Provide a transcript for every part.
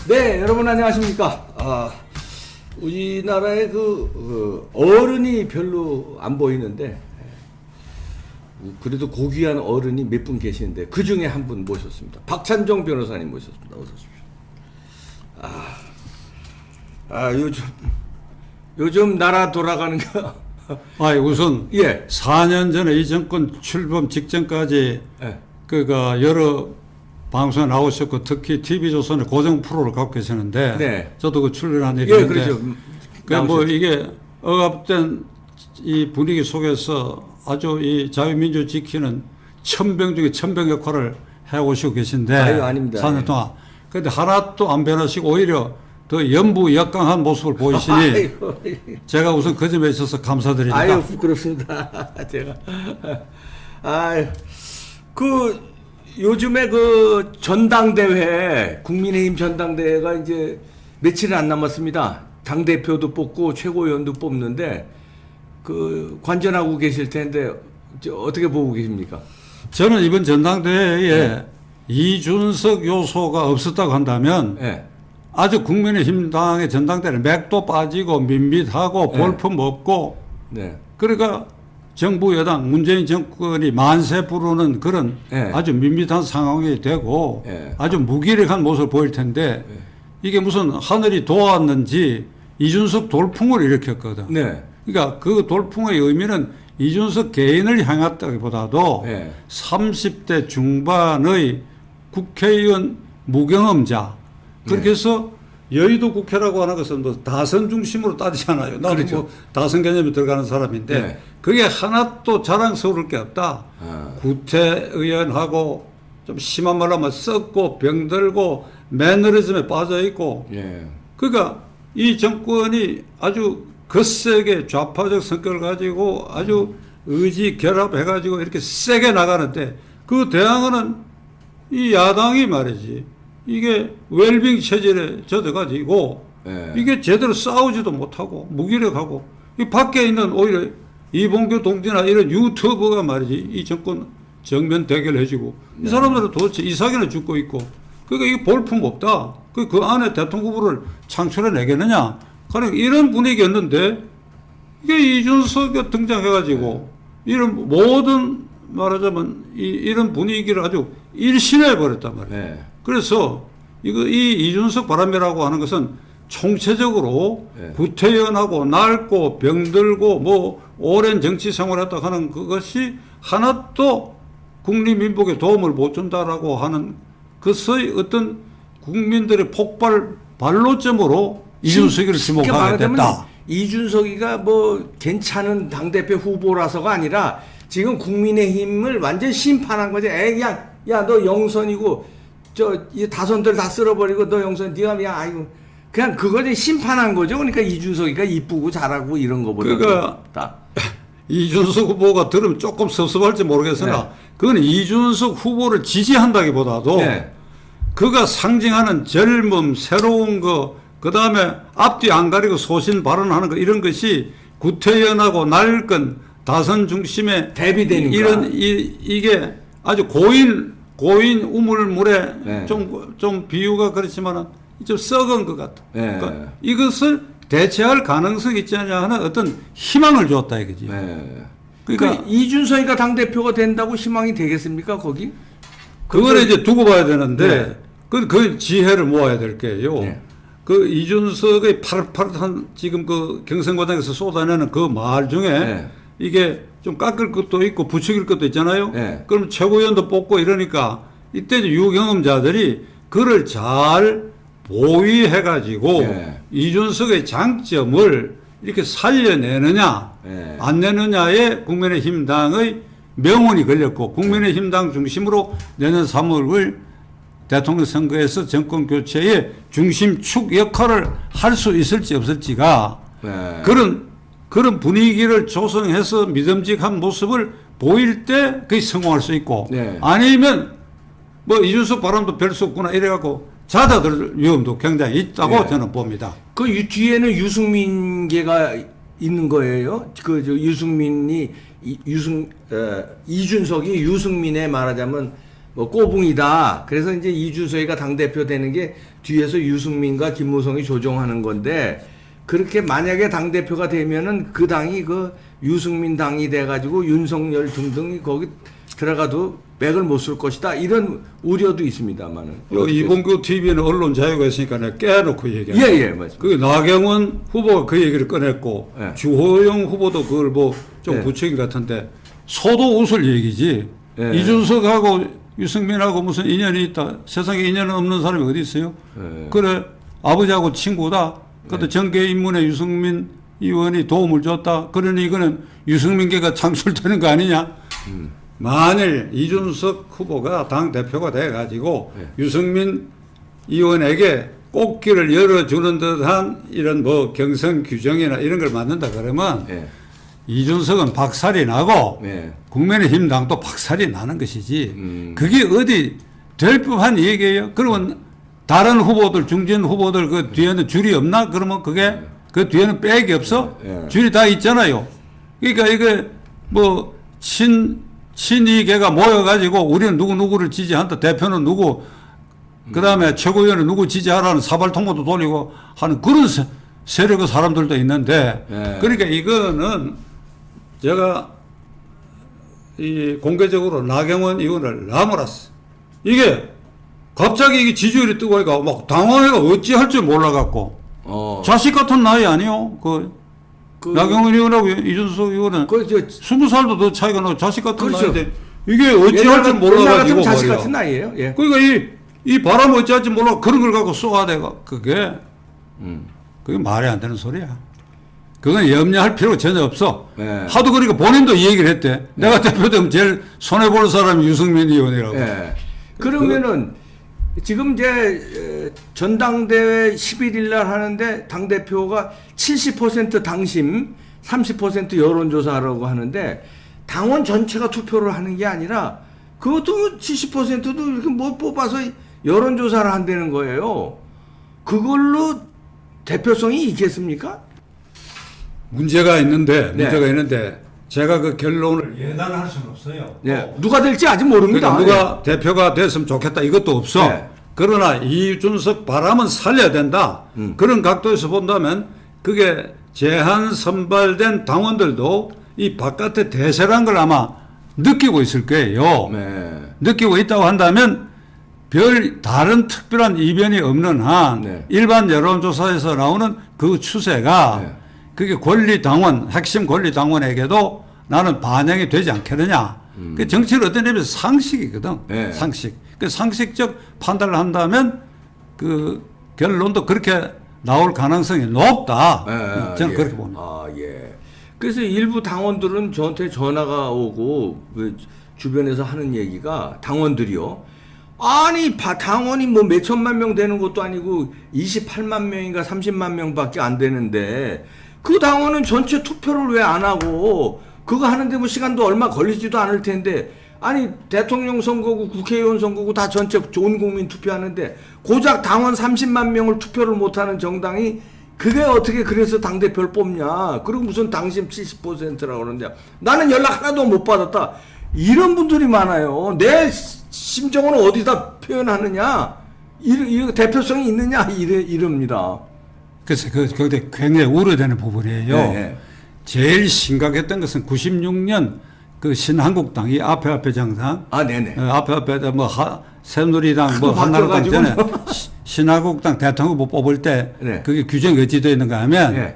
네, 여러분 안녕하십니까? 우리나라의 어른이 별로 안 보이는데 그래도 고귀한 어른이 몇 분 계시는데 그 중에 한 분 모셨습니다. 박찬종 변호사님 모셨습니다. 어서 오십시오. 요즘 나라 돌아가는 거. 우선 예. 4년 전에 이 정권 출범 직전까지 예. 여러 방송에 나오셨고 특히 TV조선의 고정 프로를 갖고 계시는데 네. 저도 그 출연한 일이 예, 있는데 그렇죠. 뭐 이게 억압된 이 분위기 속에서 아주 이 자유민주 지키는 천병 중에 천병 역할을 해오시고 계신데 아닙니다. 4년 동안. 그런데 하나도 안 변하시고 오히려 더 연부역강한 모습을 보이시니 제가 우선 그 점에 있어서 감사드립니다. 아유, 부끄럽습니다. 제가. 요즘에 전당대회, 국민의힘 전당대회가 이제 며칠은 안 남았습니다. 당대표도 뽑고 최고위원도 뽑는데, 관전하고 계실 텐데, 어떻게 보고 계십니까? 저는 이번 전당대회에 이준석 요소가 없었다고 한다면, 네. 아주 국민의힘당의 전당대회는 맥도 빠지고 밋밋하고 볼품 없고, 네. 그러니까 정부 여당 문재인 정권이 만세 부르는 그런 아주 밋밋한 상황이 되고 아주 무기력한 모습을 보일 텐데 이게 무슨 하늘이 도왔는지 이준석 돌풍을 일으켰거든. 네. 그러니까 그 돌풍의 의미는 이준석 개인을 향했다기보다도 30대 중반의 국회의원 무경험자 그렇게 해서 여의도 국회라고 하는 것은 뭐 다선 중심으로 따지잖아요. 나도 그렇죠. 뭐 다선 개념이 들어가는 사람인데 그게 하나도 자랑스러울 게 없다. 구태의원하고 좀 심한 말로 하면 썩고 병들고 매너리즘에 빠져 있고 그러니까 이 정권이 아주 거세게 좌파적 성격을 가지고 아주 의지 결합해가지고 이렇게 세게 나가는데 그 대항하는 이 야당이 말이지 이게 웰빙 체질에 젖어가지고 이게 제대로 싸우지도 못하고 무기력하고 이 밖에 있는 오히려 이봉규 동지나 이런 유튜버가 말이지 이 정권 정면 대결해주고 이 사람들은 도대체 이사기는 죽고 있고 그러니까 이게 볼품 없다. 그 안에 대통령 후보를 창출해내겠느냐. 그러니까 이런 분위기였는데 이게 이준석이 등장해가지고 이런 모든 말하자면 이런 분위기를 아주 일신해버렸단 말이에요. 그래서 이 이준석 바람이라고 하는 것은 총체적으로 구태연하고 낡고 병들고 뭐 오랜 정치 생활했다 하는 그것이 하나도 국립민복에 도움을 못 준다라고 하는 것의 어떤 국민들의 폭발 반로점으로 이준석이를 지목하게 됐다. 이준석이가 뭐 괜찮은 당대표 후보라서가 아니라 지금 국민의힘을 완전 심판한 거지. 야, 너 영선이고 이 다선들 다 쓸어버리고 너 영선 네가 아이고 그냥 그거를 심판한 거죠. 그러니까 이준석이가 이쁘고 잘하고 이런 거보다. 그러니까 이준석 후보가 들으면 조금 섭섭할지 모르겠으나 그건 이준석 후보를 지지한다기보다도 그가 상징하는 젊음, 새로운 거, 그 다음에 앞뒤 안 가리고 소신 발언하는 거 이런 것이 구태연하고 낡은 다선 중심의 대비되는 이런 이게 아주 고인 우물물에 좀 비유가 그렇지만은 좀 썩은 것 같아. 그러니까 이것을 대체할 가능성이 있지 않냐 하는 어떤 희망을 줬다 이거지. 그러니까 이준석이가 당 대표가 된다고 희망이 되겠습니까 거기? 그거는 이제 두고 봐야 되는데 그 지혜를 모아야 될 게요. 그 이준석의 파릇파릇한 지금 그 경선과정에서 쏟아내는 그 말 중에 이게 좀 깎을 것도 있고 부추길 것도 있잖아요. 그럼 최고위원도 뽑고 이러니까 이때 유경험자들이 그를 잘 보위해가지고 이준석의 장점을 이렇게 살려내느냐 안 내느냐에 국민의힘당의 명운이 걸렸고 국민의힘당 중심으로 내년 3월 대통령 선거에서 정권 교체의 중심축 역할을 할 수 있을지 없을지가 그런 분위기를 조성해서 믿음직한 모습을 보일 때 그게 성공할 수 있고 아니면 뭐 이준석 바람도 별 수 없구나 이래갖고 잦아들 위험도 굉장히 있다고 저는 봅니다. 그 뒤에는 유승민계가 있는 거예요. 유승민이 이준석이 유승민의 말하자면 뭐 꼬붕이다. 그래서 이제 이준석이가 당대표 되는 게 뒤에서 유승민과 김무성이 조종하는 건데, 그렇게 만약에 당대표가 되면은 그 당이 그 유승민 당이 돼가지고 윤석열 등등이 거기 들어가도 맥을 못 쓸 것이다. 이런 우려도 있습니다만은. 이봉규 TV는 언론 자유가 있으니까 내가 깨놓고 얘기해요. 예, 맞습니다. 그 나경원 후보가 그 얘기를 꺼냈고, 예. 주호영 후보도 그걸 뭐 좀 예. 부추긴 것 같은데, 소도 웃을 얘기지. 예. 이준석하고 유승민하고 무슨 인연이 있다. 세상에 인연 없는 사람이 어디 있어요? 예. 그래, 아버지하고 친구다. 그것도 정계 입문에 유승민 의원이 도움을 줬다. 그러니 이거는 유승민계가 창출되는 거 아니냐? 만일 이준석 후보가 당 대표가 돼가지고 유승민 의원에게 꽃길을 열어주는 듯한 이런 뭐 경선 규정이나 이런 걸 만든다 그러면 이준석은 박살이 나고 국민의힘 당도 박살이 나는 것이지. 그게 어디 될 법한 얘기예요. 그러면 다른 후보들, 중진 후보들 그 뒤에는 줄이 없나? 그러면 그게 그 뒤에는 백이 없어? 줄이 다 있잖아요. 그러니까 이게 뭐 친이계가 모여가지고 우리는 누구를 지지한다. 대표는 누구, 그 다음에 최고위원은 누구 지지하라는 사발통보도 돌리고 하는 그런 세력의 사람들도 있는데, 그러니까 이거는 제가 이 공개적으로 나경원 의원을 나무랐어. 이게 갑자기 이게 지지율이 뜨고 하니까 막 당황해가 어찌할 줄 몰라갖고 자식 같은 나이 아니요? 나경원 의원하고 이준석 의원은 20살도 더 차이가 나고 자식 같은 나이인데 이게 어찌할 줄 몰라가지고 자식 말이야. 같은 나이에요. 예. 그러니까 이 바람 어찌할지 몰라 그런 걸 갖고 쏘아대가 그게 말이 안 되는 소리야. 그건 염려할 필요가 전혀 없어. 하도 그러니까 본인도 이 얘기를 했대. 내가 대표되면 제일 손해볼 사람이 유승민 의원이라고. 그러면은 지금 이제 전당대회 11일 날 하는데 당대표가 70% 당심, 30% 여론조사라고 하는데 당원 전체가 투표를 하는 게 아니라 그것도 70%도 이렇게 뭐 뽑아서 여론조사를 한다는 거예요. 그걸로 대표성이 있겠습니까? 문제가 있는데 제가 그 결론을 예단할 수는 없어요. 누가 될지 아직 모릅니다. 그러니까 누가 대표가 됐으면 좋겠다 이것도 없어. 그러나 이준석 바람은 살려야 된다. 그런 각도에서 본다면 그게 제한 선발된 당원들도 이 바깥의 대세란 걸 아마 느끼고 있을 거예요. 느끼고 있다고 한다면 별 다른 특별한 이변이 없는 한 일반 여론조사에서 나오는 그 추세가 그게 권리당원, 핵심 권리당원에게도 나는 반영이 되지 않겠느냐. 그 정치를 어떤 의미에서 상식이거든. 상식. 그 상식적 판단을 한다면 그 결론도 그렇게 나올 가능성이 높다. 저는 그렇게 봅니다. 그래서 일부 당원들은 저한테 전화가 오고 그 주변에서 하는 얘기가 당원들이요. 아니 당원이 뭐 몇천만 명 되는 것도 아니고 28만 명인가 30만 명밖에 안 되는데 그 당원은 전체 투표를 왜 안 하고 그거 하는데 뭐 시간도 얼마 걸리지도 않을 텐데 아니 대통령 선거고 국회의원 선거고 다 전체 온 국민 투표하는데 고작 당원 30만 명을 투표를 못하는 정당이 그게 어떻게 그래서 당대표를 뽑냐. 그리고 무슨 당심 70%라고 그러는데 나는 연락 하나도 못 받았다. 이런 분들이 많아요. 내 심정은 어디다 표현하느냐. 이 대표성이 있느냐 이럽니다. 그래서 그게 굉장히 우려되는 부분이에요. 제일 심각했던 것은 96년 그 신한국당 이 앞에 정당, 앞에 뭐 새누리당 뭐 한나라당 전에 신한국당 대통령 후보 뽑을 때 그게 규정이 어찌 되어 있는가 하면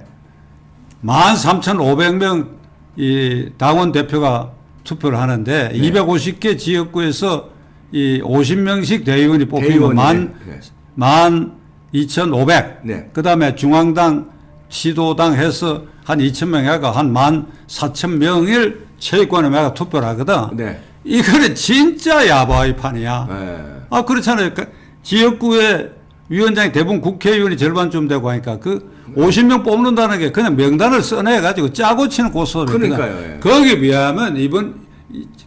13,500명 이 당원 대표가 투표를 하는데 250개 지역구에서 이 50명씩 대의원이 뽑히면 12,500. 그 다음에 중앙당, 시도당 해서 한 2,000명 해가 한 14,000명을 체육관에 매가 투표를 하거든. 이거는 진짜 야바이 판이야. 그렇잖아요. 지역구에 위원장이 대부분 국회의원이 절반쯤 되고 하니까 그 50명 뽑는다는 게 그냥 명단을 써내가지고 짜고 치는 고소를. 그러니까요. 거기에 비하면 이번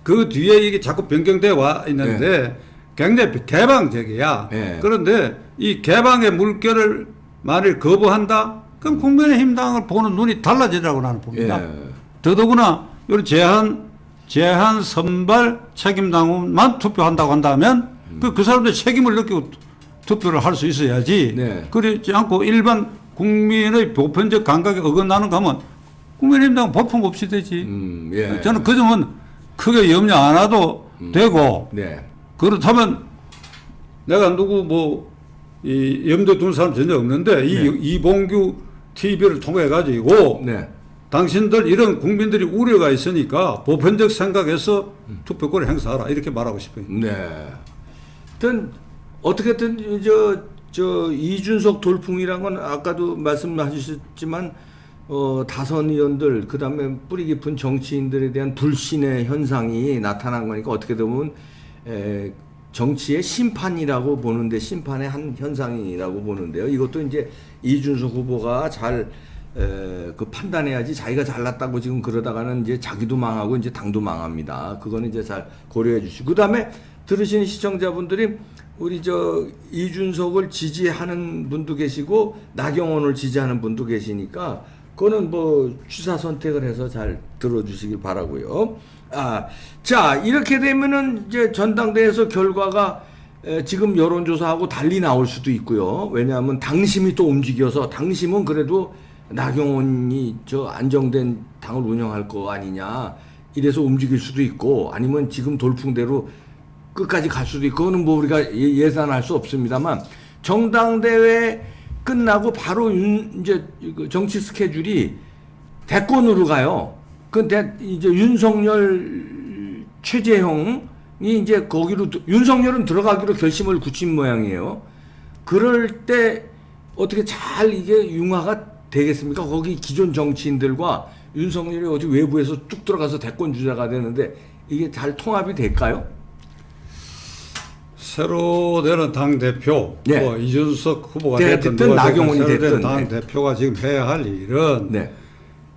그 뒤에 이게 자꾸 변경되어 와 있는데 굉장히 개방적이야. 그런데 이 개방의 물결을 만일 거부한다? 그럼 국민의힘 당을 보는 눈이 달라지라고 나는 봅니다. 더더구나 이런 제한 제한 선발 책임당원만 투표한다고 한다면 그 사람들 책임을 느끼고 투표를 할 수 있어야지. 네. 그렇지 않고 일반 국민의 보편적 감각에 어긋나는 거 하면 국민의힘당은 볼품 없이 되지. 예. 저는 그 점은 크게 염려 안 해도 되고 네. 그렇다면 내가 누구 이 염두 둔 사람 전혀 없는데 이봉규 TV를 통해 가지고 네. 당신들 이런 국민들이 우려가 있으니까 보편적 생각에서 투표권을 행사하라 이렇게 말하고 싶어요. 네. 하여튼 어떻게든 저 이준석 돌풍이란 건 아까도 말씀하셨지만 다선 의원들 그다음에 뿌리 깊은 정치인들에 대한 불신의 현상이 나타난 거니까 어떻게 보면 정치의 심판이라고 보는데 심판의 한 현상이라고 보는데요. 이것도 이제 이준석 후보가 잘 그 판단해야지 자기가 잘났다고 지금 그러다가는 이제 자기도 망하고 이제 당도 망합니다. 그거는 이제 잘 고려해 주시고 그다음에 들으시는 시청자분들이 우리 이준석을 지지하는 분도 계시고 나경원을 지지하는 분도 계시니까 그거는 취사 선택을 해서 잘 들어주시길 바라고요. 자 이렇게 되면은 이제 전당대회에서 결과가 지금 여론조사하고 달리 나올 수도 있고요. 왜냐하면 당심이 또 움직여서 당심은 그래도 나경원이 안정된 당을 운영할 거 아니냐 이래서 움직일 수도 있고 아니면 지금 돌풍대로 끝까지 갈 수도 있고 그거는 우리가 예산할 수 없습니다만 정당대회 끝나고 바로 이제 정치 스케줄이 대권으로 가요. 이제 윤석열 최재형이 이제 거기로 윤석열은 들어가기로 결심을 굳힌 모양이에요. 그럴 때 어떻게 잘 이게 융화가 되겠습니까? 거기 기존 정치인들과 윤석열이 어디 외부에서 뚝 들어가서 대권 주자가 되는데 이게 잘 통합이 될까요? 새로 되는 당 대표, 네. 이준석 후보가 됐든 나경원이 됐든 당 대표가 지금 해야 할 일은 네.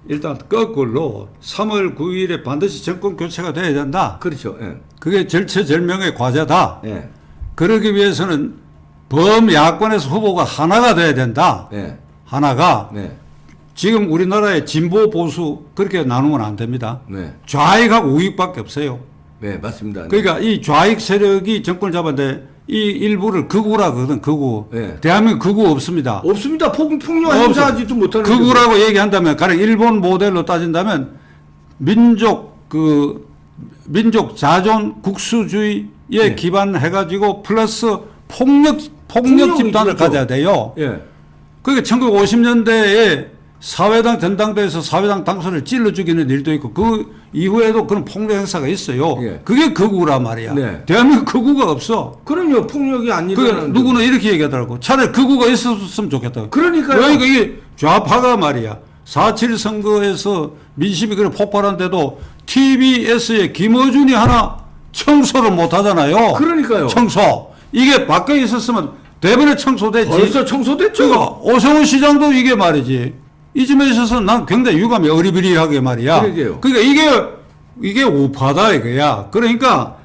일단 거꾸로 3월 9일에 반드시 정권 교체가 돼야 된다. 그렇죠. 예. 그게 절체절명의 과제다. 예. 그러기 위해서는 범야권에서 후보가 하나가 돼야 된다. 예. 하나가 네. 지금 우리나라의 진보 보수 그렇게 나누면 안 됩니다. 네. 좌익하고 우익밖에 없어요. 네, 맞습니다. 그러니까 이 좌익 세력이 정권을 잡았는데 이 일부를 극우라 그러거든. 극우. 네. 대한민국 극우 없습니다. 없습니다. 폭력 행사하지도 못하는 극우라고 얘기한다면 가령 일본 모델로 따진다면 민족 자존 국수주의에 기반해 가지고 플러스 폭력 집단을 가져야 돼요. 예. 그러니까 1950년대에 사회당 전당대회에서 사회당 당선을 찔러 죽이는 일도 있고 그 이후에도 그런 폭력 행사가 있어요. 예. 그게 극우란 말이야. 네. 대한민국 극우가 없어. 그럼요. 폭력이 안 그 일어나는. 누구는 이렇게 얘기하더라고. 차라리 극우가 있었으면 좋겠다. 그러니까요. 그러니까 이게 좌파가 말이야. 4.7 선거에서 민심이 그래 폭발한데도 TBS에 김어준이 하나 청소를 못 하잖아요. 그러니까요. 청소. 이게 밖에 있었으면 대번에 청소됐지. 벌써 청소됐죠. 그러니까 오세훈 시장도 이게 말이지. 이 점에 있어서 난 굉장히 유감이 어리버리하게 말이야. 그러게요. 그러니까 이게 우파다 이거야. 그러니까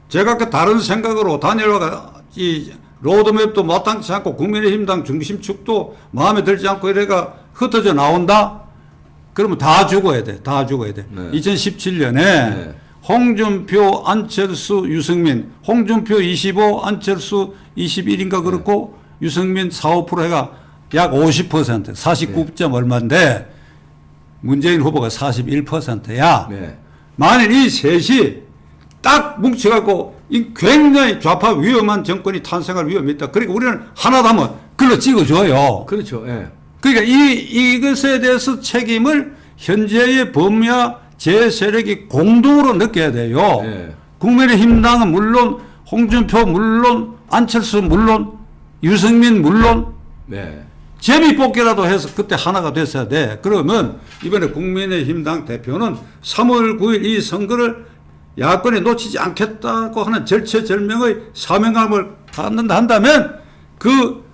제가 그 다른 생각으로 단일화가 이 로드맵도 마땅치 않고 국민의힘당 중심축도 마음에 들지 않고 이래가 흩어져 나온다. 그러면 다 죽어야 돼. 다 죽어야 돼. 네. 2017년에 네. 홍준표, 안철수, 유승민, 홍준표 25, 안철수 21인가 그렇고 유승민 4, 5% 해가 약 50%, 49점 얼마인데 문재인 후보가 41%야. 네. 만일 이 셋이 딱 뭉쳐갖고 이 굉장히 좌파 위험한 정권이 탄생할 위험이 있다. 그러니까 우리는 하나도 하면 글로 찍어줘요. 그렇죠. 예. 그러니까 이것에 대해서 책임을 현재의 범야 제 세력이 공동으로 느껴야 돼요. 네. 국민의힘당은 물론 홍준표 물론 안철수 물론 유승민 물론 네. 재미뽑기라도 해서 그때 하나가 됐어야 돼. 그러면 이번에 국민의힘당 대표는 3월 9일 이 선거를 야권에 놓치지 않겠다고 하는 절체절명의 사명감을 갖는다 한다면 그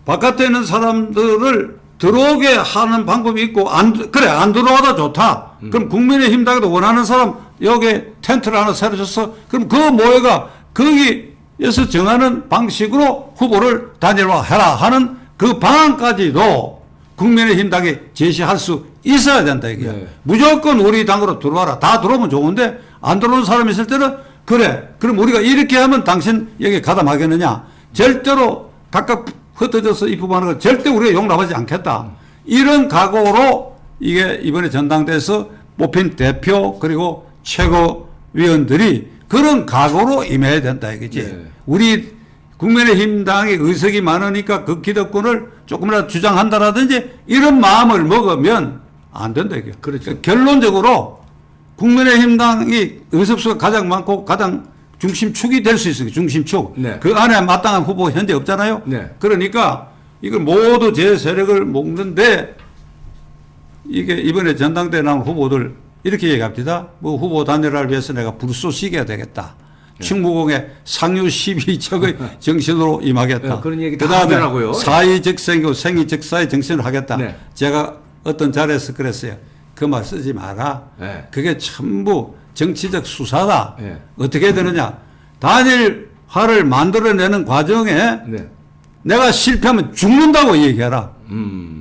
바깥에 있는 사람들을 들어오게 하는 방법이 있고 안 들어와도 좋다. 그럼 국민의힘당에도 원하는 사람 여기에 텐트를 하나 세워줘서 그럼 그 모여가 거기에서 정하는 방식으로 후보를 단일화해라 하는 그 방안까지도 국민의힘당에 제시할 수 있어야 된다 이게. 네. 무조건 우리 당으로 들어와라. 다 들어오면 좋은데 안 들어오는 사람이 있을 때는 그래. 그럼 우리가 이렇게 하면 당신 여기 가담하겠느냐. 절대로 각각 흩어져서 입법하는 거 절대 우리가 용납하지 않겠다. 이런 각오로 이게 이번에 전당대에서 뽑힌 대표 그리고 최고위원들이 그런 각오로 임해야 된다 이거지. 네. 우리 국민의힘 당의 의석이 많으니까 그 기득권을 조금이라도 주장한다라든지 이런 마음을 먹으면 안 된다 이게. 그렇죠. 결론적으로 국민의힘 당이 의석수가 가장 많고 가장 중심축이 될 수 있어요. 중심축. 네. 그 안에 마땅한 후보 현재 없잖아요. 네. 그러니까 이걸 모두 제 세력을 먹는데 이게 이번에 전당대회 나온 후보들 이렇게 얘기합니다. 뭐 후보 단일화를 위해서 내가 불쏘시개야 되겠다. 네. 충무공의 상류 12척의 정신으로 임하겠다. 네, 그런 얘기 다 그다음에 하더라고요. 사의적생이고 생의적사의 정신을 하겠다. 네. 제가 어떤 자리에서 그랬어요. 그 말 쓰지 마라. 네. 그게 전부 정치적 수사다. 네. 어떻게 되느냐. 단일화를 만들어내는 과정에 네. 내가 실패하면 죽는다고 얘기해라.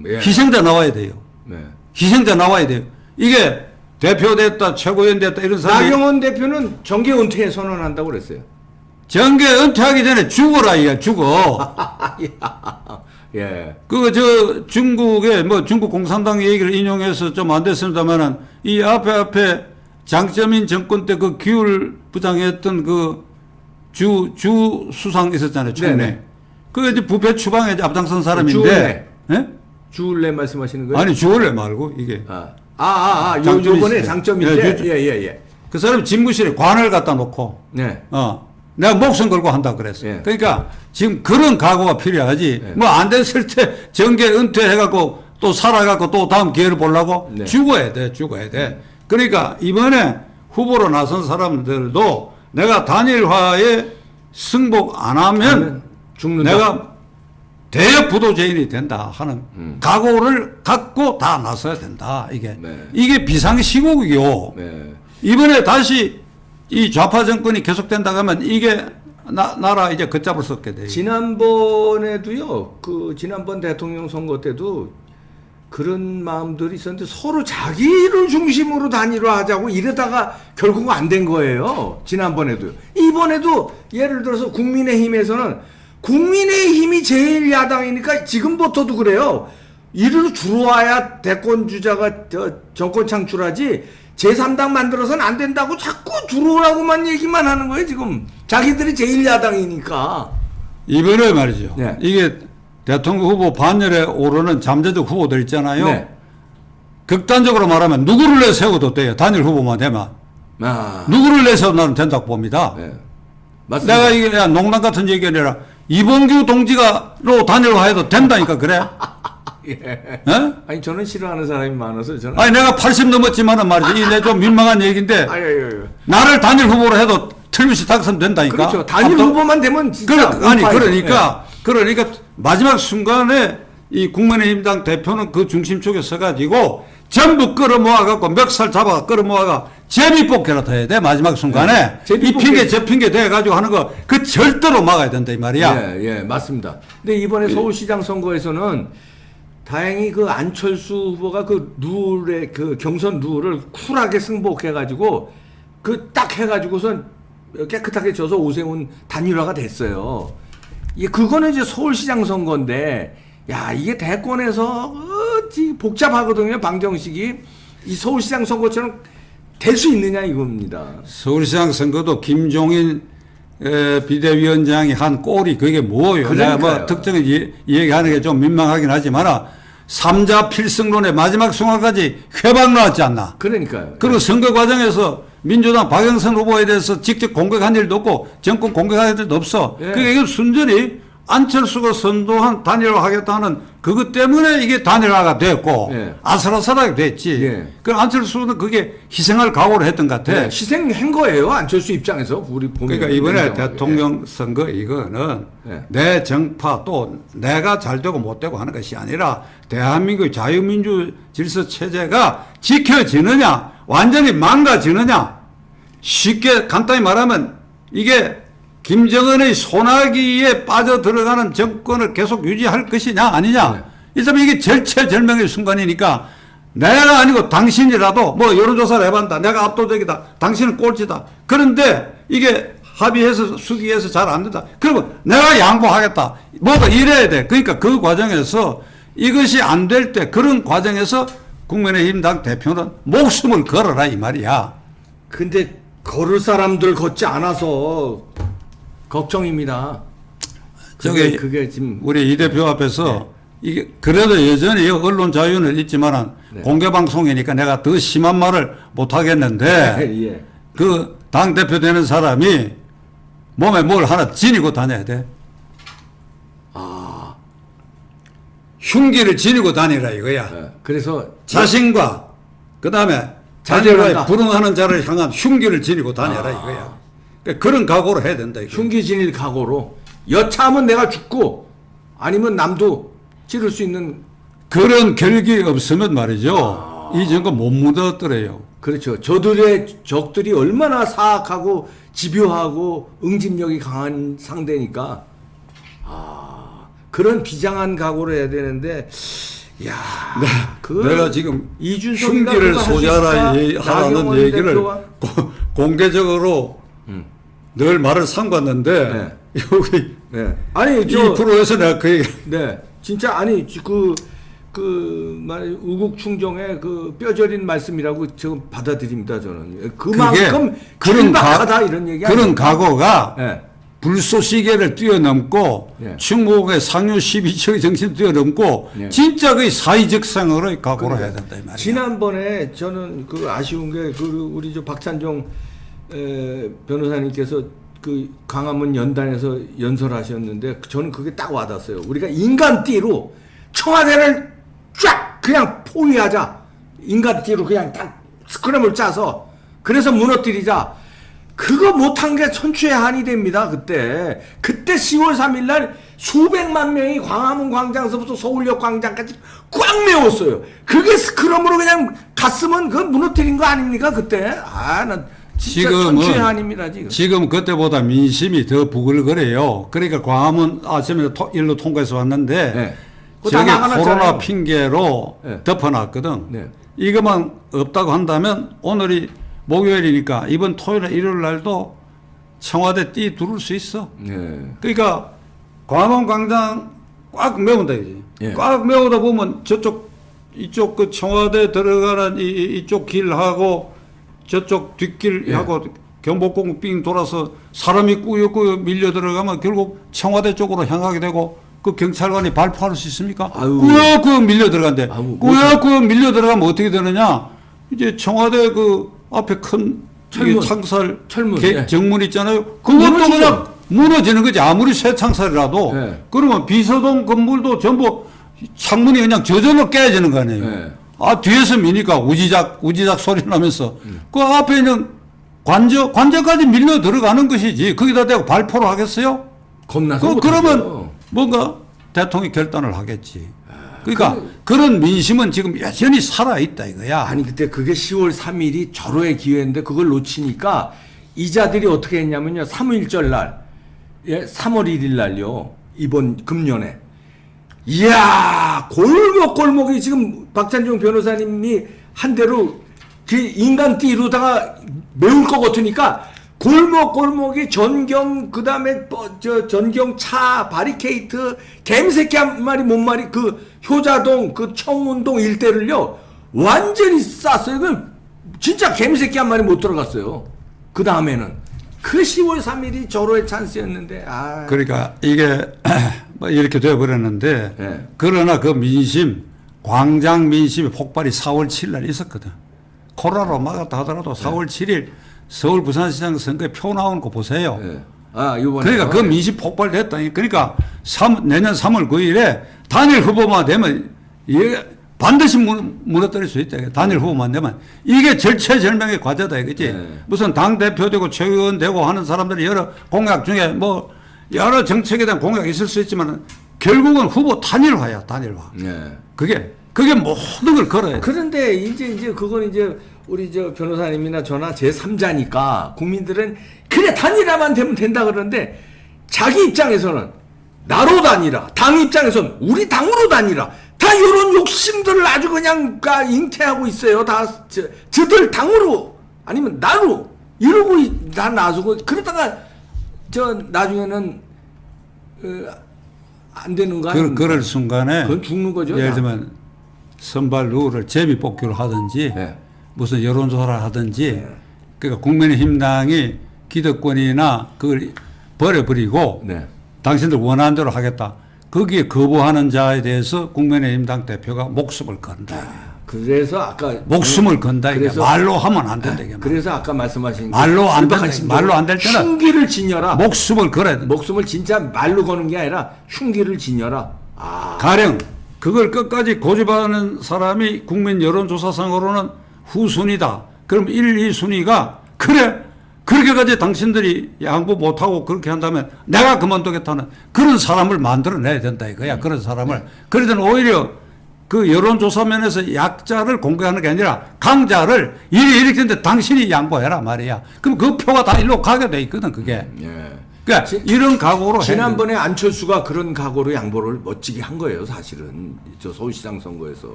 예. 희생자 나와야 돼요. 네. 희생자 나와야 돼요. 이게 대표 됐다, 최고위원 됐다 이런 사람이 나경원 대표는 정계 은퇴 선언한다고 그랬어요. 정계 은퇴하기 전에 죽어라 이야 죽어. 예. 중국의 뭐 중국 공산당 얘기를 인용해서 좀 안 됐습니다만은 이 앞에 장점인 정권 때 그 기울 부장했던 그 주 수상 있었잖아요. 총리. 네네. 그 이제 부패 추방에 이제 앞장선 사람인데. 예? 주울레 말씀하시는 거예요? 아니 주울레 말고 이게. 장점이 요번에 있어요. 장점인데. 예, 예. 그 사람이 집무실에 관을 갖다 놓고. 네. 내가 목숨 걸고 한다 그랬어. 예. 그러니까 지금 그런 각오가 필요하지. 예. 뭐 안 됐을 때 정계 은퇴해갖고 또 살아갖고 또 다음 기회를 보려고 네. 죽어야 돼. 그러니까 이번에 후보로 나선 사람들도 내가 단일화에 승복 안 하면 죽는다. 내가 대역 부도죄인이 된다 하는 각오를 갖고 다 나서야 된다. 이게 네. 이게 비상시국이요. 네. 이번에 다시 이 좌파 정권이 계속된다고 하면 이게 나라 이제 걷잡을 수 없게 돼요. 지난번에도요. 그 지난번 대통령 선거 때도 그런 마음들이 있었는데 서로 자기를 중심으로 단일화하자고 이러다가 결국 안 된 거예요. 지난번에도요. 이번에도 예를 들어서 국민의힘에서는 국민의힘이 제일 야당이니까 지금부터도 그래요. 이리로 들어와야 대권 주자가 정권 창출하지 제3당 만들어서는 안 된다고 자꾸 들어오라고만 얘기만 하는 거예요. 지금 자기들이 제일 야당이니까. 이번에 말이죠. 네. 이게 대통령 후보 반열에 오르는 잠재적 후보들 있잖아요. 네. 극단적으로 말하면 누구를 내세워도 돼요. 단일 후보만 되면. 누구를 내세워도 나는 된다고 봅니다. 네. 맞습니다. 내가 이게 그냥 농담 같은 얘기 아니라 이봉규 동지가로 단일화해도 된다니까 그래. 예. 에? 아니 저는 싫어하는 사람이 많아서 저는. 아니 내가 80 넘었지만은 말이지 이게 좀 민망한 얘기인데 나를 단일 후보로 해도 틀림없이 당선된다니까. 그렇죠. 단일 후보만 되면 진짜. 그러니까 마지막 순간에 이 국민의힘당 대표는 그 중심축에 서가지고 전부 끌어모아갖고 멱살 잡아 끌어모아가 제비뽑기라도 해야 돼 마지막 순간에. 이 핑계 저 핑계 대가지고 하는 거 그 절대로 막아야 된다 이 말이야. 예, 맞습니다. 근데 이번에 서울시장 선거에서는 다행히 그 안철수 후보가 그 룰의 그 경선 룰을 쿨하게 승복해가지고 그 딱 해가지고선 깨끗하게 져서 오세훈 단일화가 됐어요. 그거는 이제 서울시장 선거인데, 야, 이게 대권에서 복잡하거든요, 방정식이. 이 서울시장 선거처럼 될 수 있느냐 이겁니다. 서울시장 선거도 김종인 비대위원장이 한 꼴이 그게 뭐예요? 내가 뭐 특정을 얘기하는 게 좀 민망하긴 하지만 3자 필승론의 마지막 순간까지 회방 나왔지 않나? 그러니까요. 그리고 선거 과정에서 민주당 박영선 후보에 대해서 직접 공격한 일도 없고 정권 공격한 일도 없어. 예. 그게 순전히 안철수가 선도한 단일화 하겠다는 그것 때문에 이게 단일화가 됐고 예. 아슬아슬하게 됐지. 예. 그 안철수는 그게 희생할 각오를 했던 것 같아. 네, 희생한 거예요. 안철수 입장에서 우리 보면. 그러니까 이번에 대통령 선거 이거는 내 정파 또 내가 잘 되고 못 되고 하는 것이 아니라 대한민국 자유민주 질서 체제가 지켜지느냐 완전히 망가지느냐. 쉽게 간단히 말하면 이게 김정은의 소나기에 빠져 들어가는 정권을 계속 유지할 것이냐 아니냐. 일단 이게 절체절명의 순간이니까 내가 아니고 당신이라도 뭐 여론조사를 해봤다. 내가 압도적이다. 당신은 꼴찌다. 그런데 이게 합의해서 수기해서 잘 안 된다. 그러면 내가 양보하겠다. 뭐가 이래야 돼. 그러니까 그 과정에서 이것이 안 될 때 그런 과정에서 국민의힘 당 대표는 목숨을 걸어라 이 말이야. 근데 걸을 사람들 걷지 않아서 걱정입니다. 그게 지금 우리 이 대표 앞에서 이게 그래도 여전히 언론 자유는 있지만은 공개 방송이니까 내가 더 심한 말을 못 하겠는데 그 당 대표 되는 사람이 몸에 뭘 하나 지니고 다녀야 돼. 흉기를 지니고 다니라 이거야. 그래서 자신과 그다음에 자녀가 불응하는 자를 향한 흉기를 지니고 다녀라 이거야. 그러니까 그런 각오를 해야 된다. 이거야. 흉기 지닐 각오로 여차하면 내가 죽고 아니면 남도 찌를 수 있는 그런 결기 없으면 말이죠. 이 정권 못 묻었더래요. 그렇죠. 저들의 적들이 얼마나 사악하고 집요하고 응집력이 강한 상대니까 그런 비장한 각오를 해야 되는데 야, 내가 지금 이준석이가 흉기를 그거 할수 소지하라 있을까? 하는 나경원 얘기를 대표가? 공개적으로 늘 말을 삼갔는데 여기 아니 이 프로에서 내가 그 얘기 진짜 아니 말 우국 충정의 그 뼈저린 말씀이라고 지금 받아들입니다 저는. 그만큼 긴박하다 이런 얘기 그런 각오가 네. 불쏘시개를 뛰어넘고 충무공의 상류 12척의 정신을 뛰어넘고 진짜 그 사회적 생활의 각오를 해야 된다 이 말이야. 지난번에 저는 그 아쉬운 게 그 우리 저 박찬종 변호사님께서 그 광화문 연단에서 연설하셨는데 저는 그게 딱 와닿았어요. 우리가 인간띠로 청와대를 쫙 그냥 포위하자. 인간띠로 그냥 딱 스크램을 짜서 그래서 무너뜨리자. 그거 못한 게 천추의 한이 됩니다. 그때 10월 3일 날 수백만 명이 광화문 광장서부터 서울역 광장까지 꽉 메웠어요. 그게 스크럼으로 그냥 갔으면 그 무너뜨린 거 아닙니까 그때? 난 진짜 천추의 한입니다 지금. 지금 그때보다 민심이 더 부글거려요. 그러니까 광화문 아침에 일로 통과해서 왔는데 저게 코로나 핑계로 덮어놨거든. 이것만 없다고 한다면 오늘이 목요일이니까 이번 토요일 일요일 날도 청와대 띠 두를 수 있어. 그러니까 광화문 광장 꽉 메운다 이지. 꽉 메우다 보면 이쪽 그 청와대 들어가는 이쪽 길하고 저쪽 뒷길하고 경복궁 삥 돌아서 사람이 꾸역꾸역 밀려 들어가면 결국 청와대 쪽으로 향하게 되고 그 경찰관이 발포할 수 있습니까? 꾸역꾸역 밀려 들어간대. 꾸역꾸역 밀려 들어가면 어떻게 되느냐? 이제 청와대 그 앞에 큰 창살 정문 있잖아요. 그것도 그냥 무너지는 거지. 아무리 새 창살이라도. 그러면 비서동 건물도 전부 창문이 그냥 저절로 깨지는 거 아니에요. 뒤에서 미니까 우지작 소리 나면서 그 앞에 있는 관저까지 밀려 들어가는 것이지. 거기다 대고 발포를 하겠어요? 겁나서 그러면 뭔가 대통령이 결단을 하겠지. 그러니까 그런 민심은 지금 여전히 살아있다 이거야. 아니 그때 그게 10월 3일이 절호의 기회인데 그걸 놓치니까 이자들이 어떻게 했냐면요. 3일절 날 3월 1일 날요. 이번 금년에 이야 골목골목이 지금 박찬종 변호사님이 한 대로 그 인간띠로다가 메울 것 같으니까 골목골목이 전경 그다음에 전경 차 바리케이트 갬새끼 한 마리 못 마리 그 효자동 그 청운동 일대를요 완전히 쌌어요. 그 진짜 갬새끼 한 마리 못 들어갔어요. 그 다음에는 그 10월 3일이 절호의 찬스였는데 그러니까 이게 이렇게 되어버렸는데 그러나 그 민심 광장 민심의 폭발이 4월 7일 날 있었거든. 코로나로 막았다 하더라도 4월 7일 서울 부산시장 선거에 표 나오는 거 보세요. 그러니까 그 민심 폭발됐다. 그러니까 내년 3월 9일에 단일 후보만 되면 이게 반드시 무너뜨릴 수 있다. 단일 후보만 되면 이게 절체절명의 과제다 이거지. 무슨 당 대표 되고 최의원 되고 하는 사람들이 여러 공약 중에 뭐 여러 정책에 대한 공약이 있을 수 있지만 결국은 후보 단일화야 단일화. 그게 모든 걸 걸어야 돼. 그런데 이제 그건 이제 우리 저 변호사님이나 저나 제3자니까 국민들은 그래 단일화만 되면 된다 그러는데 자기 입장에서는 나로 단일화, 당 입장에서는 우리 당으로 단일화, 다 이런 욕심들을 아주 그냥 잉태하고 있어요. 다 저들 당으로 아니면 나로 이러고 다 놔두고 그러다가 저 나중에는 안 되는 거 아닙니까? 그럴 순간에 그건 죽는 거죠. 예를 들면 선발 누구를 제비뽑기로 하든지 네. 무슨 여론조사를 하든지 그러니까 국민의힘당이 기득권이나 그걸 버려버리고 네. 당신들 원하는 대로 하겠다. 거기에 거부하는 자에 대해서 국민의힘당 대표가 목숨을 건다. 그래서 아까 목숨을 건다. 이게 그래서- 말로 하면 안 된다. 이게 그래서 아까 말씀하신 말로 안 불박한 된다. 심정, 말로 안 될 때는 흉기를 지녀라. 목숨을 걸어야 된다. 목숨을 진짜 말로 거는 게 아니라 흉기를 지녀라. 아, 가령 그걸 끝까지 고집하는 사람이 국민 여론조사상으로는 후순위다. 그럼 1, 2순위가 그래 그렇게까지 당신들이 양보 못하고 그렇게 한다면 내가 그만두겠다는 그런 사람을 만들어내야 된다 이거야. 그런 사람을. 그러든 오히려 그 여론조사 면에서 약자를 공개하는 게 아니라 강자를 이렇게 했는데 당신이 양보해라 말이야. 그럼 그 표가 다 일로 가게 돼 있거든 그게. 예. 그러니까 이런 각오로 지난번에 안철수가 그런 각오로 양보를 멋지게 한 거예요. 사실은 저 서울시장 선거에서.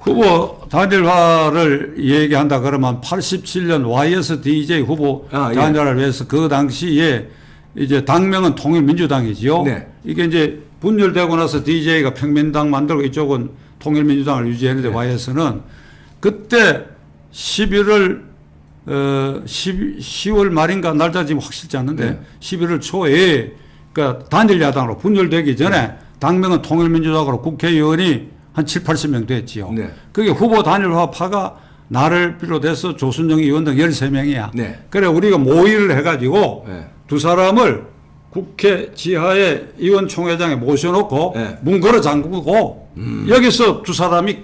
후보 단일화를 얘기한다 그러면 87년 YSDJ 후보 예. 단일화를 위해서 그 당시에 이제 당명은 통일민주당이지요. 네. 이게 이제 분열되고 나서 DJ가 평민당 만들고 이쪽은 통일민주당을 유지했는데 네. YS는 그때 11월 10월 말인가 날짜 지금 확실치 않는데 네. 11월 초에 그러니까 단일 야당으로 분열되기 전에 당명은 통일민주당으로 국회의원이 한 7, 80명 됐지요. 네. 그게 후보 단일화파가 나를 비롯해서 조순정 의원 등 13명이야. 네. 그래 우리가 모의를 해가지고 네. 두 사람을 국회 지하에 의원총회장에 모셔놓고 네. 문 걸어 잠그고 여기서 두 사람이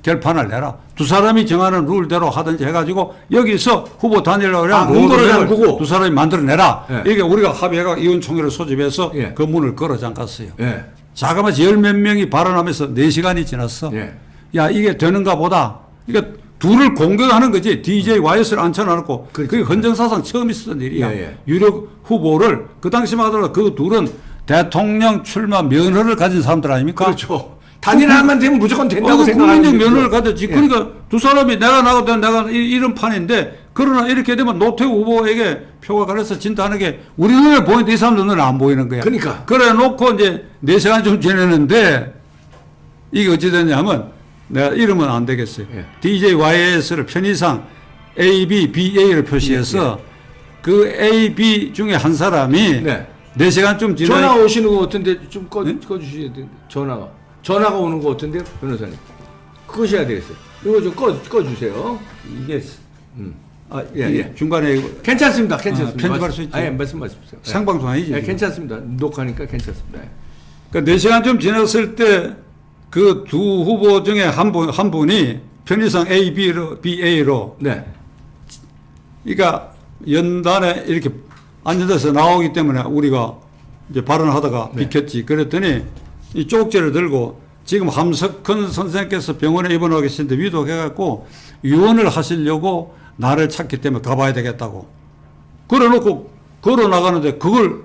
결판을 내라. 두 사람이 정하는 룰대로 하든지 해가지고 여기서 후보 단일화를 문 걸어 잠그고 두 사람이 만들어내라. 네. 이게 우리가 합의해가 의원총회를 소집해서 예. 그 문을 걸어 잠갔어요. 예. 자그마치 10몇 명이 발언하면서 4시간이 지났어. 예. 야, 이게 되는가 보다. 이게 둘을 공격하는 거지. DJ, YS를 앉혀놓고. 그렇죠. 그게 헌정사상 처음 있었던 일이야. 예, 예. 유력 후보를 그 당시만 하더라도 그 둘은 대통령 출마 면허를 가진 사람들 아닙니까? 그렇죠. 단일화만 되면 무조건 된다고 그 생각하는 국민적 거죠. 면허를 가졌지. 예. 그러니까 두 사람이 내가 나가도 내가 이런 판인데 그러나 이렇게 되면 노태우 후보에게 표가 가려서 진다는 게 우리 눈에 보이는데 이 사람들 눈에 안 보이는 거야. 그러니까. 그래 놓고 이제 4시간 좀 지내는데 이게 어찌 됐냐면 내가 이러면 안 되겠어요. 예. DJYS를 편의상 AB, BA를 표시해서 그 A, B 중에 한 사람이 네. 4시간쯤 지나 전화 오시는 거 같은데 좀 네? 꺼주셔야 돼. 전화가 오는 거 같은데 변호사님. 끄셔야 되겠어요. 이거 좀 꺼주세요. 이게 아, 예. 중간에 이거 괜찮습니다. 괜찮습니다. 편집할 수 있죠. 아, 예, 말씀하십시오. 예. 생방송 아니지? 예, 지금? 괜찮습니다. 녹화니까 괜찮습니다. 예. 그러니까 4시간쯤 지났을 때 그 두 후보 중에 한 분이 편의상 A, BA로 네. 그러니까 연단에 이렇게 앉아서 나오기 때문에 우리가 이제 발언하다가 네. 비켰지. 그랬더니 이 쪽지를 들고 지금 함석헌 선생님께서 병원에 입원하고 계시는데 위독해갖고 유언을 하시려고 나를 찾기 때문에 가봐야 되겠다고. 그래 놓고 걸어 나가는데 그걸